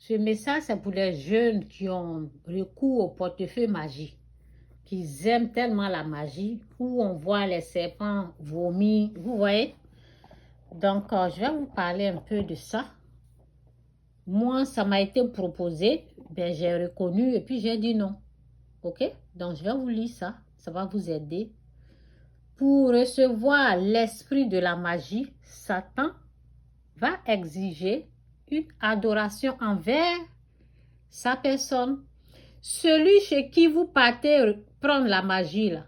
Ce message, c'est pour les jeunes qui ont recours au portefeuille magie, qui aiment tellement la magie, où on voit les serpents vomir, vous voyez. Donc, je vais vous parler un peu de ça. Moi, ça m'a été proposé, ben, j'ai reconnu et puis j'ai dit non. Ok? Donc, je vais vous lire ça. Ça va vous aider. Pour recevoir l'esprit de la magie, Satan va exiger une adoration envers sa personne. Celui chez qui vous partez prendre la magie, là,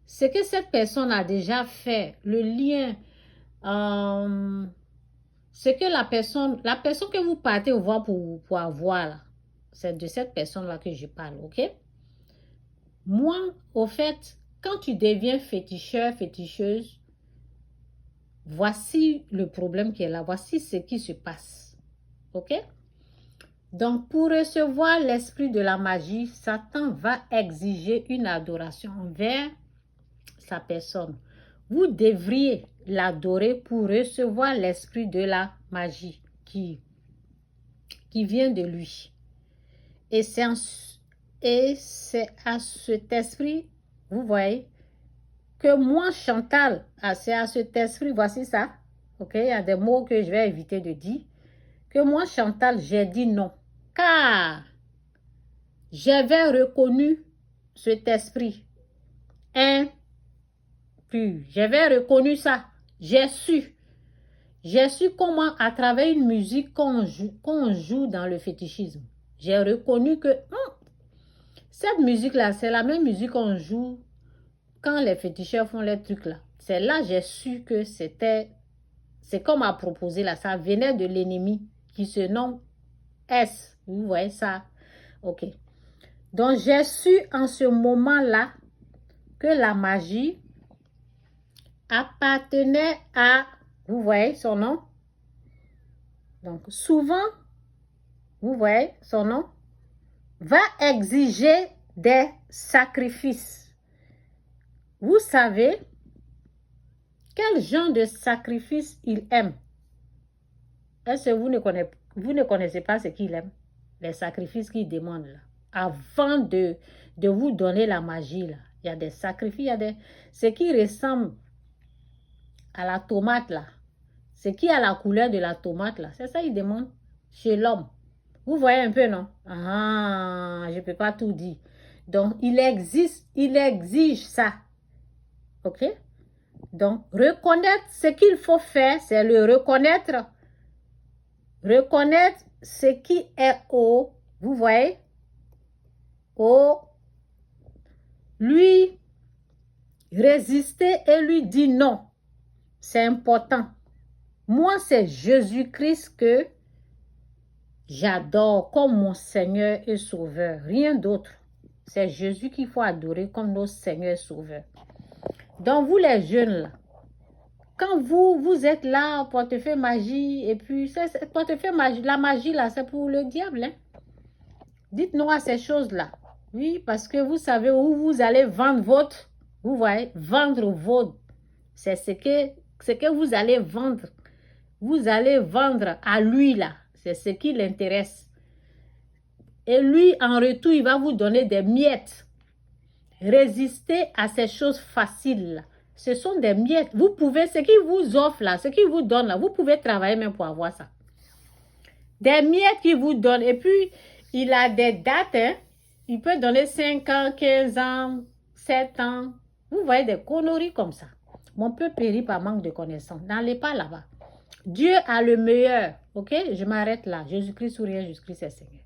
c'est que cette personne a déjà fait le lien. C'est que la personne que vous partez voir pour avoir, là, c'est de cette personne-là que je parle, ok? Moi, au fait, quand tu deviens féticheur, féticheuse, voici le problème qui est là. Voici ce qui se passe. OK? Donc, pour recevoir l'esprit de la magie, Satan va exiger une adoration envers sa personne. Vous devriez l'adorer pour recevoir l'esprit de la magie qui vient de lui. Et c'est à cet esprit, vous voyez, que moi, Chantal, c'est à cet esprit, voici ça, ok, il y a des mots que je vais éviter de dire, que moi, Chantal, j'ai dit non, car j'avais reconnu cet esprit impur, j'avais reconnu ça, j'ai su comment, à travers une musique qu'on joue dans le fétichisme, j'ai reconnu que cette musique-là, c'est la même musique qu'on joue quand les féticheurs font les trucs là. C'est là que j'ai su que c'est comme à proposer là, ça venait de l'ennemi qui se nomme S. Vous voyez ça? Ok. Donc j'ai su en ce moment-là que la magie appartenait à, vous voyez son nom? Donc souvent, vous voyez son nom, va exiger des sacrifices. Vous savez quel genre de sacrifice il aime? Est-ce que vous ne connaissez pas ce qu'il aime? Les sacrifices qu'il demande là. Avant de vous donner la magie là, il y a des sacrifices, il y a des... Ce qui ressemble à la tomate là, ce qui a la couleur de la tomate là, c'est ça qu'il demande chez l'homme. Vous voyez un peu, non? Ah, je ne peux pas tout dire. Donc, il exige ça. Ok? Donc, reconnaître ce qu'il faut faire, c'est le reconnaître. Reconnaître ce qui est haut, vous voyez, haut, lui résister et lui dire non. C'est important. Moi, c'est Jésus-Christ que j'adore comme mon Seigneur et Sauveur. Rien d'autre. C'est Jésus qu'il faut adorer comme notre Seigneur et Sauveur. Donc, vous les jeunes, là, quand vous êtes là, portefeuille magie, et puis, portefeuille magie, la magie, là, c'est pour le diable, hein? Dites-nous à ces choses-là. Oui, parce que vous savez où vous allez vendre votre, vous voyez, vendre votre, c'est ce que vous allez vendre. Vous allez vendre à lui, là. C'est ce qui l'intéresse. Et lui, en retour, il va vous donner des miettes. Résistez à ces choses faciles, là. Ce sont des miettes. Vous pouvez, ce qu'il vous offre, là, ce qu'il vous donne, là, vous pouvez travailler même pour avoir ça. Des miettes qu'il vous donne. Et puis, il a des dates, hein. Il peut donner 5 ans, 15 ans, 7 ans. Vous voyez des conneries comme ça. Mon peuple périt par manque de connaissance. N'allez pas là-bas. Dieu a le meilleur. Ok? Je m'arrête là. Jésus-Christ ou rien, Jésus-Christ est Seigneur.